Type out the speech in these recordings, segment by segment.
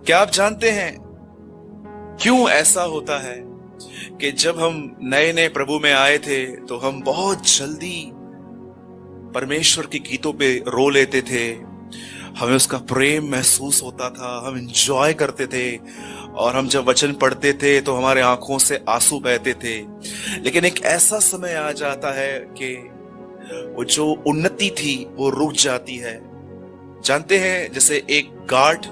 क्या आप जानते हैं क्यों ऐसा होता है कि जब हम नए नए प्रभु में आए थे तो हम बहुत जल्दी परमेश्वर के गीतों पे रो लेते थे, हमें उसका प्रेम महसूस होता था, हम एंजॉय करते थे, और हम जब वचन पढ़ते थे तो हमारे आंखों से आंसू बहते थे। लेकिन एक ऐसा समय आ जाता है कि वो जो उन्नति थी वो रुक जाती है। जानते हैं, जैसे एक गार्ड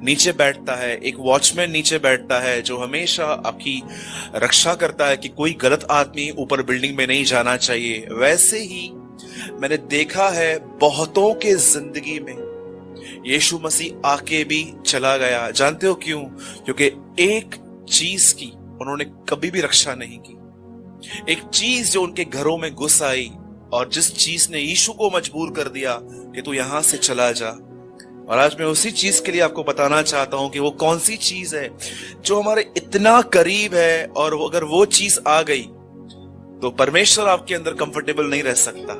नीचे बैठता है, एक वॉचमैन नीचे बैठता है जो हमेशा आपकी रक्षा करता है कि कोई गलत आदमी ऊपर बिल्डिंग में नहीं जाना चाहिए, वैसे ही मैंने देखा है बहुतों के जिंदगी में यीशु मसीह आके भी चला गया। जानते हो क्यों? क्योंकि एक चीज की उन्होंने कभी भी रक्षा नहीं की। एक चीज जो उनके घरों में घुस आई और जिस चीज ने यीशु को मजबूर कर दिया कि तू यहां से चला जा। और आज मैं उसी चीज के लिए आपको बताना चाहता हूं कि वो कौन सी चीज है जो हमारे इतना करीब है, और अगर वो चीज आ गई तो परमेश्वर आपके अंदर कंफर्टेबल नहीं रह सकता।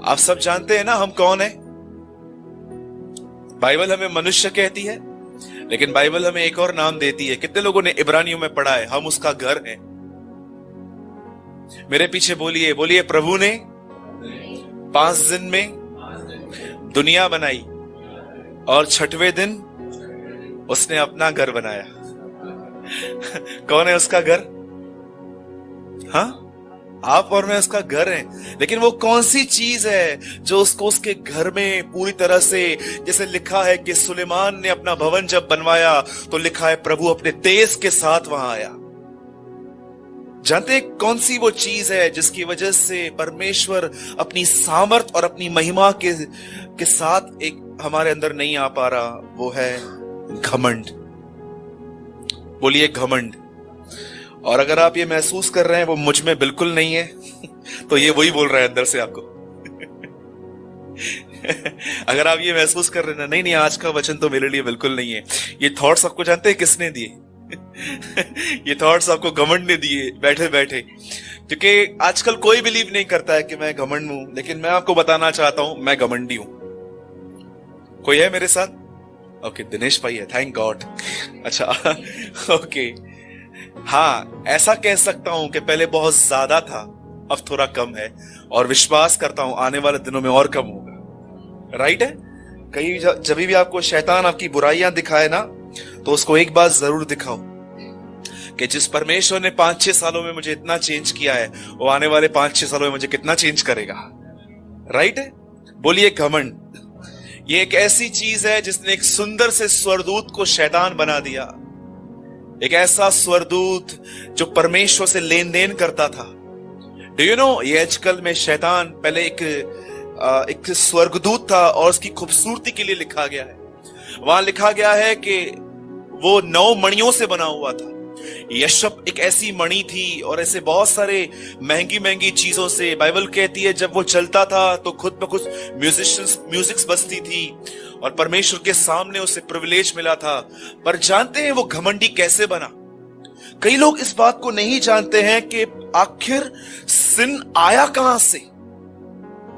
आप सब जानते हैं ना हम कौन है? बाइबल हमें मनुष्य कहती है, लेकिन बाइबल हमें एक और नाम देती है। कितने लोगों ने इब्रानियों में पढ़ा है? हम उसका घर है। मेरे पीछे बोलिए, बोलिए, प्रभु ने 5 दिन में दुनिया बनाई और 6वें दिन उसने अपना घर बनाया। कौन है उसका घर? हाँ, आप और मैं उसका घर है। लेकिन वो कौन सी चीज है जो उसको उसके घर में पूरी तरह से, जैसे लिखा है कि सुलेमान ने अपना भवन जब बनवाया तो लिखा है प्रभु अपने तेज के साथ वहां आया। जानते हैं कौन सी वो चीज है जिसकी वजह से परमेश्वर अपनी सामर्थ और अपनी महिमा के साथ एक हमारे अंदर नहीं आ पा रहा? वो है घमंड। बोलिए घमंड। और अगर आप ये महसूस कर रहे हैं वो मुझ में बिल्कुल नहीं है तो ये वही बोल रहा है अंदर से आपको। अगर आप ये महसूस कर रहे हैं नहीं नहीं आज का वचन तो मेरे लिए बिल्कुल नहीं है, ये थॉट्स आपको जानते हैं किसने दिए? ये थॉट्स आपको घमंड ने दिए बैठे बैठे। क्योंकि आजकल कोई बिलीव नहीं करता है कि मैं घमंड हूं, लेकिन मैं आपको बताना चाहता हूं मैं घमंडी हूं। कोई है मेरे साथ? ओके, दिनेश भाई है, थैंक गॉड। अच्छा, ओके। हाँ, ऐसा कह सकता हूं कि पहले बहुत ज्यादा था, अब थोड़ा कम है, और विश्वास करता हूं आने वाले दिनों में और कम होगा। राइट है? कहीं जब भी आपको शैतान आपकी बुराइयां दिखाए ना, तो उसको एक बात जरूर दिखाओ कि जिस परमेश्वर ने 5-6 सालों में मुझे इतना चेंज किया है, वो आने वाले 5-6 सालों में मुझे कितना चेंज करेगा। राइट है? बोलिए घमंड। ये एक ऐसी चीज है जिसने एक सुंदर से स्वरदूत को शैतान बना दिया। एक ऐसा स्वरदूत जो परमेश्वर से लेन देन करता था। डू यू नो, ये आजकल में शैतान पहले एक स्वर्गदूत था और उसकी खूबसूरती के लिए लिखा गया है। वहां लिखा गया है कि वो 9 मणियों से बना हुआ था। यशब एक ऐसी मणि थी, और ऐसे बहुत सारे महंगी महंगी चीजों से। बाइबल कहती है जब वो चलता था तो खुद ब खुद म्यूजिक्स बजती थी, और परमेश्वर के सामने उसे प्रिविलेज मिला था। पर जानते हैं वो घमंडी कैसे बना? कई लोग इस बात को नहीं जानते हैं कि आखिर सिन आया कहां से।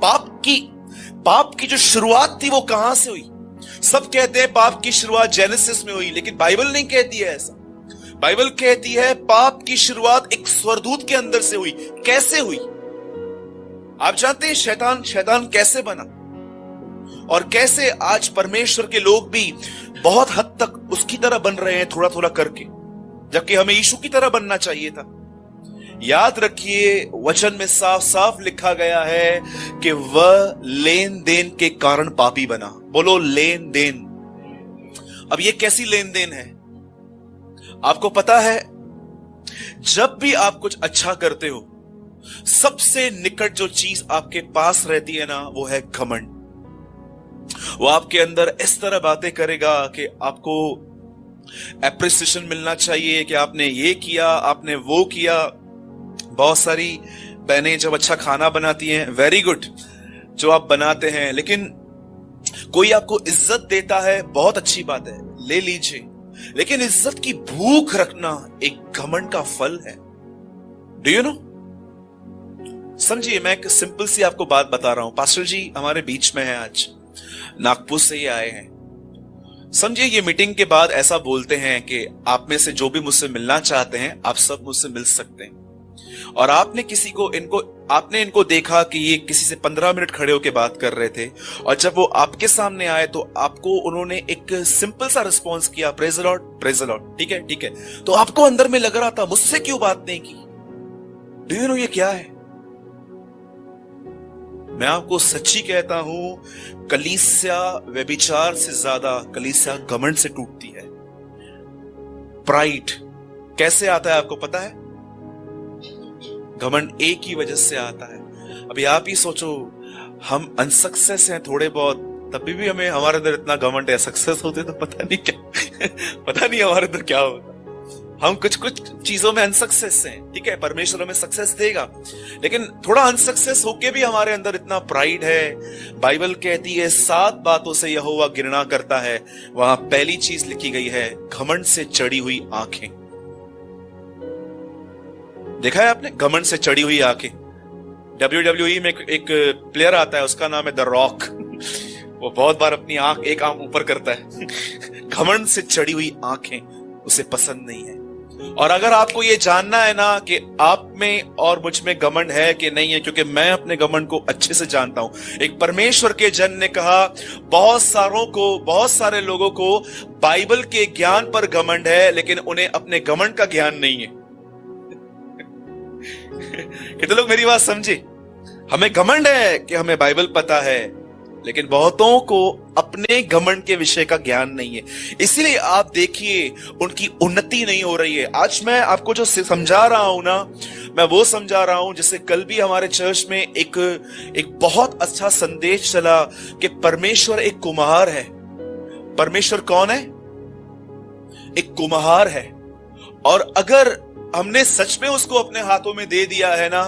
पाप की जो शुरुआत थी वो कहां से हुई? सब कहते हैं पाप की शुरुआत जेनेसिस में हुई, लेकिन बाइबल नहीं कहती है ऐसा। बाइबल कहती है पाप की शुरुआत एक स्वरदूत के अंदर से हुई। कैसे हुई? आप जानते हैं शैतान कैसे बना, और कैसे आज परमेश्वर के लोग भी बहुत हद तक उसकी तरह बन रहे हैं, थोड़ा थोड़ा करके, जबकि हमें यीशु की तरह बनना चाहिए था। याद रखिए, वचन में साफ साफ लिखा गया है कि वह लेन देन के कारण पापी बना। बोलो लेन देन। अब ये कैसी लेन देन है? आपको पता है, जब भी आप कुछ अच्छा करते हो, सबसे निकट जो चीज आपके पास रहती है ना, वो है घमंड। वो आपके अंदर इस तरह बातें करेगा कि आपको एप्रिसिएशन मिलना चाहिए कि आपने ये किया, आपने वो किया। बहुत सारी बहनें जब अच्छा खाना बनाती हैं, वेरी गुड जो आप बनाते हैं, लेकिन कोई आपको इज्जत देता है, बहुत अच्छी बात है, ले लीजिए। लेकिन इज्जत की भूख रखना एक घमंड का फल है। Do you know? समझिए, मैं एक सिंपल सी आपको बात बता रहा हूं। पास्टर जी हमारे बीच में है, आज नागपुर से ही आए हैं। समझिए, ये मीटिंग के बाद ऐसा बोलते हैं कि आप में से जो भी मुझसे मिलना चाहते हैं, आप सब मुझसे मिल सकते हैं। और आपने आपने इनको देखा कि ये किसी से 15 मिनट खड़े होकर बात कर रहे थे, और जब वो आपके सामने आए तो आपको उन्होंने एक सिंपल सा रिस्पॉन्स किया, praise the Lord, praise the Lord, ठीक है ठीक है। तो आपको अंदर में लग रहा था, मुझसे क्यों बात नहीं की? डू यू नो ये क्या है? मैं आपको सच्ची कहता हूं, कलीसिया व्यभिचार से ज्यादा कलीसिया घमंड से टूटती है। प्राइड कैसे आता है आपको पता है? घमंड एक ही वजह से आता है। अभी आप ही सोचो, हम अनसक्सेस हैं थोड़े बहुत, तभी भी हमें हमारे अंदर इतना घमंड है। सक्सेस होते तो पता नहीं क्या पता नहीं हमारे अंदर क्या होता। हम कुछ कुछ चीजों में अनसक्सेस हैं, ठीक है, परमेश्वर हमें सक्सेस देगा, लेकिन थोड़ा अनसक्सेस होके भी हमारे अंदर इतना प्राइड है। बाइबल कहती है 7 बातों से यहोवा घृणा करता है। वहां पहली चीज लिखी गई है, घमंड से चढ़ी हुई आंखें। देखा है आपने, घमंड से चढ़ी हुई आंखें? WWE में एक प्लेयर आता है, उसका नाम है द रॉक वो बहुत बार अपनी एक आंख ऊपर करता है घमंड से चढ़ी हुई आंखें उसे पसंद नहीं है। और अगर आपको ये जानना है ना कि आप में और मुझ में घमंड है कि नहीं है, क्योंकि मैं अपने घमंड को अच्छे से जानता हूं। एक परमेश्वर के जन ने कहा, बहुत सारे लोगों को बाइबल के ज्ञान पर घमंड है, लेकिन उन्हें अपने घमंड का ज्ञान नहीं है कितने लोग मेरी बात समझे? हमें घमंड है कि हमें बाइबल पता है, लेकिन बहुतों को अपने घमंड के विषय का ज्ञान नहीं है। इसीलिए आप देखिए, उनकी उन्नति नहीं हो रही है। आज मैं आपको जो समझा रहा हूं ना, मैं वो समझा रहा हूं जैसे कल भी हमारे चर्च में एक बहुत अच्छा संदेश चला कि परमेश्वर एक कुम्हार है। परमेश्वर कौन है? एक कुम्हार है। और अगर हमने सच में उसको अपने हाथों में दे दिया है ना,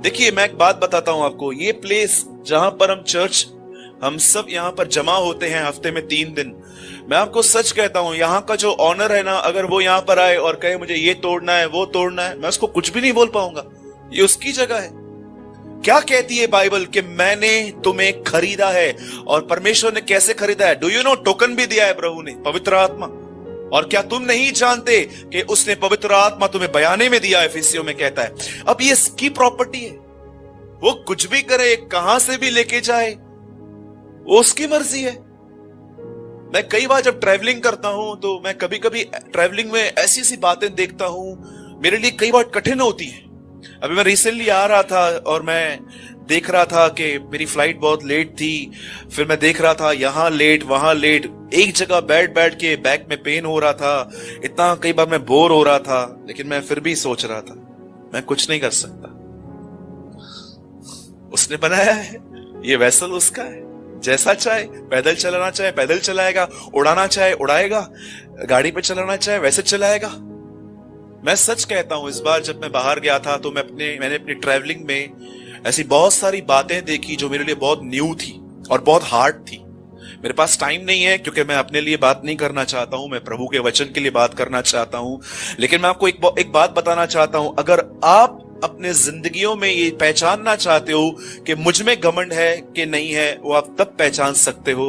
देखिए मैं एक बात बताता हूं आपको, ये प्लेस जहां पर हम सब यहां पर जमा होते हैं हफ्ते में 3 दिन, मैं आपको सच कहता हूं, यहां का जो ऑनर है ना, अगर वो यहां पर आए और कहे मुझे ये तोड़ना है वो तोड़ना है, मैं उसको कुछ भी नहीं बोल पाऊंगा। ये उसकी जगह है। क्या कहती है बाइबल? कि मैंने तुम्हें खरीदा है। और परमेश्वर ने कैसे खरीदा है? Do you know? टोकन भी दिया है प्रभु ने, पवित्र आत्मा। और क्या तुम नहीं जानते कि उसने पवित्र आत्मा तुम्हें बयाने में दिया है? इफिसियों में कहता है। अब ये इसकी प्रॉपर्टी है, वो कुछ भी करे, कहां से भी लेके जाए, वो उसकी मर्जी है। मैं कई बार जब ट्रैवलिंग करता हूं तो मैं कभी कभी ट्रैवलिंग में ऐसी ऐसी बातें देखता हूं, मेरे लिए कई बार कठिन होती है। अभी मैं रिसेंटली आ रहा था और मैं देख रहा था कि मेरी फ्लाइट बहुत लेट थी, फिर मैं देख रहा था यहां लेट वहां लेट, एक जगह बैठ बैठ के बैक में पेन हो रहा था, इतना कई बार मैं बोर हो रहा था, लेकिन मैं फिर भी सोच रहा था मैं कुछ नहीं कर सकता। उसने बनाया है, ये वेसल उसका है, जैसा चाहे पैदल चलाना चाहे पैदल चलाएगा, उड़ाना चाहे उड़ाएगा, गाड़ी पे चलाना चाहे वैसे चलाएगा। मैं सच कहता हूं, इस बार जब मैं बाहर गया था तो मैंने अपनी ट्रैवलिंग में ऐसी बहुत सारी बातें देखी जो मेरे लिए बहुत न्यू थी और बहुत हार्ड थी। मेरे पास टाइम नहीं है क्योंकि मैं अपने लिए बात नहीं करना चाहता हूं, मैं प्रभु के वचन के लिए बात करना चाहता हूं, लेकिन मैं आपको एक बात बताना चाहता हूं। अगर आप अपने जिंदगियों में ये पहचानना चाहते हो कि मुझ में घमंड है कि नहीं है, वो आप तब पहचान सकते हो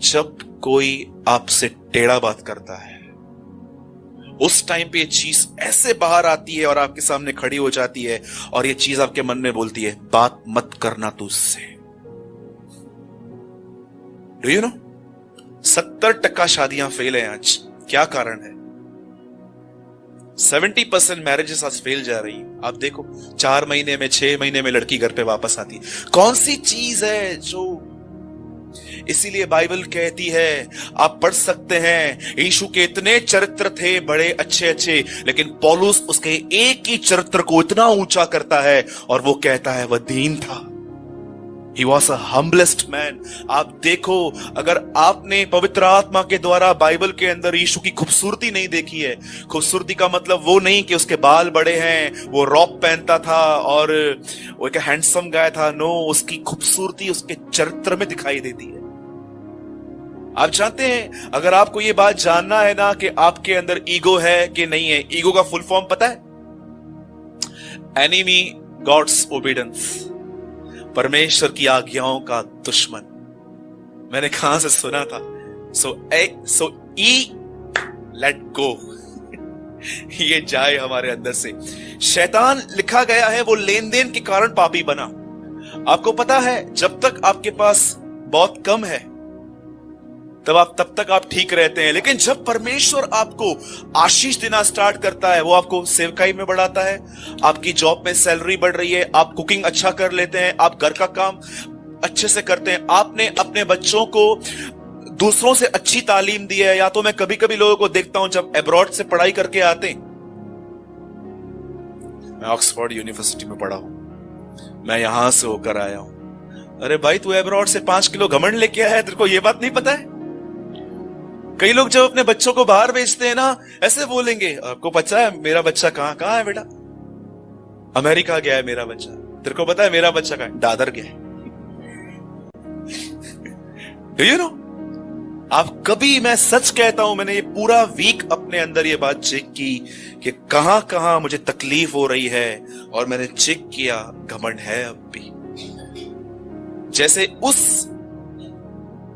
जब कोई आपसे टेढ़ा बात करता है। उस टाइम पे ये चीज ऐसे बाहर आती है और आपके सामने खड़ी हो जाती है और ये चीज आपके मन में बोलती है, बात मत करना तू उससे। डू यू नो 70% शादियां फेल हैं आज। क्या कारण है? 70% मैरिजेस आज फेल जा रही है। आप देखो 4 महीने में 6 महीने में लड़की घर पे वापस आती है। कौन सी चीज है जो, इसीलिए बाइबल कहती है, आप पढ़ सकते हैं, यीशु के इतने चरित्र थे बड़े अच्छे अच्छे, लेकिन पौलुस उसके एक ही चरित्र को इतना ऊंचा करता है और वो कहता है वह दीन था। He was a humblest man। आप देखो, अगर आपने पवित्र आत्मा के द्वारा बाइबल के अंदर यीशु की खूबसूरती नहीं देखी है, खूबसूरती का मतलब वो नहीं कि उसके बाल बड़े हैं, वो रॉब पहनता था और वो एक हैंडसम गाय था। नो, उसकी खूबसूरती उसके चरित्र में दिखाई देती है। आप जानते हैं, अगर आपको ये बात जानना है ना कि आपके अंदर ईगो है कि नहीं है, ईगो का फुल फॉर्म पता है? एनिमी गॉड्स ओबीडियंस, परमेश्वर की आज्ञाओं का दुश्मन। मैंने कहां से सुना था? सो ई लेट गो। ये जाए हमारे अंदर से। शैतान लिखा गया है वो लेन देन के कारण पापी बना। आपको पता है जब तक आपके पास बहुत कम है तब तक आप ठीक रहते हैं, लेकिन जब परमेश्वर आपको आशीष देना स्टार्ट करता है, वो आपको सेवकाई में बढ़ाता है, आपकी जॉब में सैलरी बढ़ रही है, आप कुकिंग अच्छा कर लेते हैं, आप घर का काम अच्छे से करते हैं, आपने अपने बच्चों को दूसरों से अच्छी तालीम दी है। या तो मैं कभी कभी लोगों को देखता हूं जब अब्रॉड से पढ़ाई करके आते हैं, मैं ऑक्सफोर्ड यूनिवर्सिटी में पढ़ा हूं, मैं यहां से होकर आया हूं। अरे भाई तू अब्रॉड से 5 किलो घमंड लेके आया है, तेरे को यह बात नहीं पता है? कई लोग जब अपने बच्चों को बाहर भेजते हैं ना, ऐसे बोलेंगे, आपको पता है मेरा बच्चा कहां है बेटा? अमेरिका गया है मेरा बच्चा। तेरे को पता है मेरा बच्चा कहां है? दादर गया है। Do you know? आप कभी, मैं सच कहता हूं, मैंने ये पूरा वीक अपने अंदर ये बात चेक की कि कहां कहां मुझे तकलीफ हो रही है, और मैंने चेक किया घमंड है अब भी। जैसे उस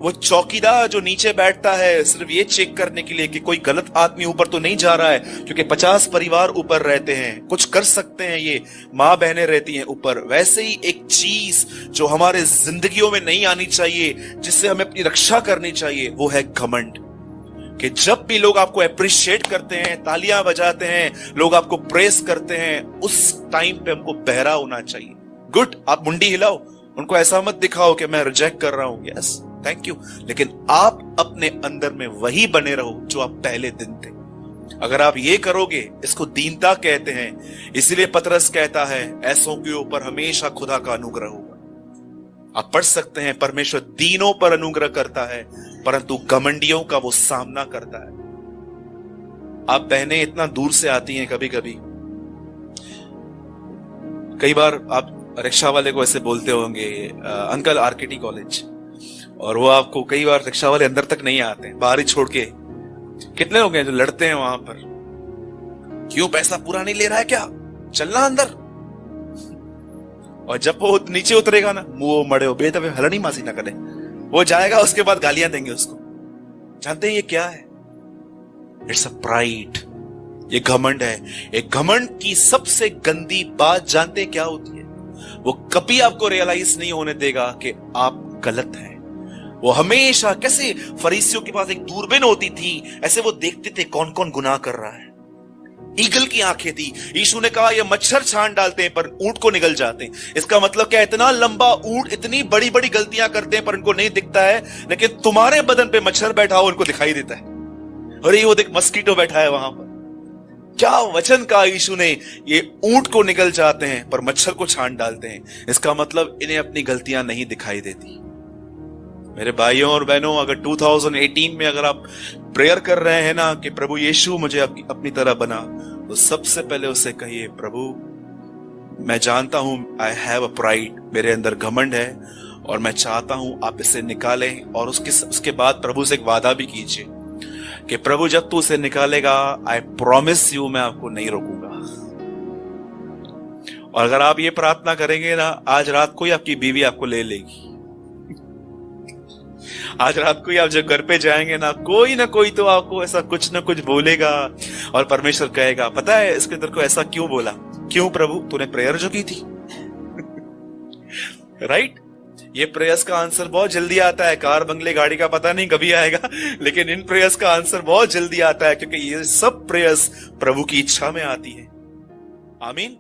वो चौकीदार जो नीचे बैठता है सिर्फ ये चेक करने के लिए कि कोई गलत आदमी ऊपर तो नहीं जा रहा है, क्योंकि 50 परिवार ऊपर रहते हैं, कुछ कर सकते हैं, ये मां बहनें रहती हैं ऊपर। वैसे ही एक चीज जो हमारे जिंदगियों में नहीं आनी चाहिए, जिससे हमें अपनी रक्षा करनी चाहिए, वो है घमंड। कि जब भी लोग आपको अप्रिशिएट करते हैं, तालियां बजाते हैं, लोग आपको प्रेस करते हैं, उस टाइम पे हमको बहरा होना चाहिए। गुड, आप मुंडी हिलाओ, उनको ऐसा मत दिखाओ कि मैं रिजेक्ट कर रहा हूं, यस थैंक यू, लेकिन आप अपने अंदर में वही बने रहो जो आप पहले दिन थे। अगर आप ये करोगे, इसको दीनता कहते हैं। इसीलिए पतरस कहता है ऐसों के ऊपर हमेशा खुदा का अनुग्रह होगा। आप पढ़ सकते हैं, परमेश्वर दीनों पर अनुग्रह करता है, परंतु घमंडियों का वो सामना करता है। आप बहनें इतना दूर से आती हैं, कभी कभी कई बार आप रिक्शा वाले को ऐसे बोलते होंगे, अंकल आरकेटी कॉलेज, और वो आपको कई बार रिक्शा वाले अंदर तक नहीं आते, बाहर ही छोड़ के। कितने लोग हैं जो लड़ते हैं वहां पर, क्यों पैसा पूरा नहीं ले रहा है क्या, चलना अंदर। और जब वो नीचे उतरेगा ना, मुंह मड़े हो बेतबे हलनी मासी ना करे, वो जाएगा, उसके बाद गालियां देंगे उसको। जानते हैं ये क्या है? इट्स अ प्राइड, ये घमंड है। एक घमंड की सबसे गंदी बात जानते हैं क्या होती है? वो कभी आपको रियलाइज नहीं होने देगा कि आप गलत हैं। वो हमेशा, कैसे फरीसियों के पास एक दूरबीन होती थी, ऐसे वो देखते थे कौन कौन गुनाह कर रहा है। ईगल की आंखें थी। यीशु ने कहा ये मच्छर छान डालते हैं पर ऊंट को निगल जाते हैं। इसका मतलब क्या? इतना लंबा ऊंट इतनी बड़ी बड़ी गलतियां करते हैं पर इनको नहीं दिखता है, लेकिन तुम्हारे बदन पे मच्छर बैठा हो उनको दिखाई देता है। अरे वो देख मस्कीटो बैठा है वहां पर। क्या वचन कहा यीशु ने? ये ऊंट को निगल जाते हैं पर मच्छर को छान डालते हैं। इसका मतलब इन्हें अपनी गलतियां नहीं दिखाई देती। मेरे भाइयों और बहनों, अगर 2018 में अगर आप प्रेयर कर रहे हैं ना कि प्रभु यीशु मुझे अपनी तरह बना, तो सबसे पहले उससे कहिए, प्रभु मैं जानता हूं आई हैव अ प्राइड, मेरे अंदर घमंड है और मैं चाहता हूं आप इसे निकालें। और उसके बाद प्रभु से एक वादा भी कीजिए कि प्रभु जब तू उसे निकालेगा, आई प्रॉमिस यू, मैं आपको नहीं रोकूंगा। और अगर आप ये प्रार्थना करेंगे ना, आज रात को ही आपकी बीवी आपको ले लेगी। आज रात को ही आप जब घर पे जाएंगे ना कोई तो आपको ऐसा कुछ ना कुछ बोलेगा, और परमेश्वर कहेगा, पता है इसके अंदर को ऐसा क्यों बोला? क्यों प्रभु? तूने प्रेयर जो की थी। राइट? ये प्रेयर्स का आंसर बहुत जल्दी आता है। कार बंगले गाड़ी का पता नहीं कभी आएगा, लेकिन इन प्रेयर्स का आंसर बहुत जल्दी आता है, क्योंकि ये सब प्रेयर्स प्रभु की इच्छा में आती है। आमीन।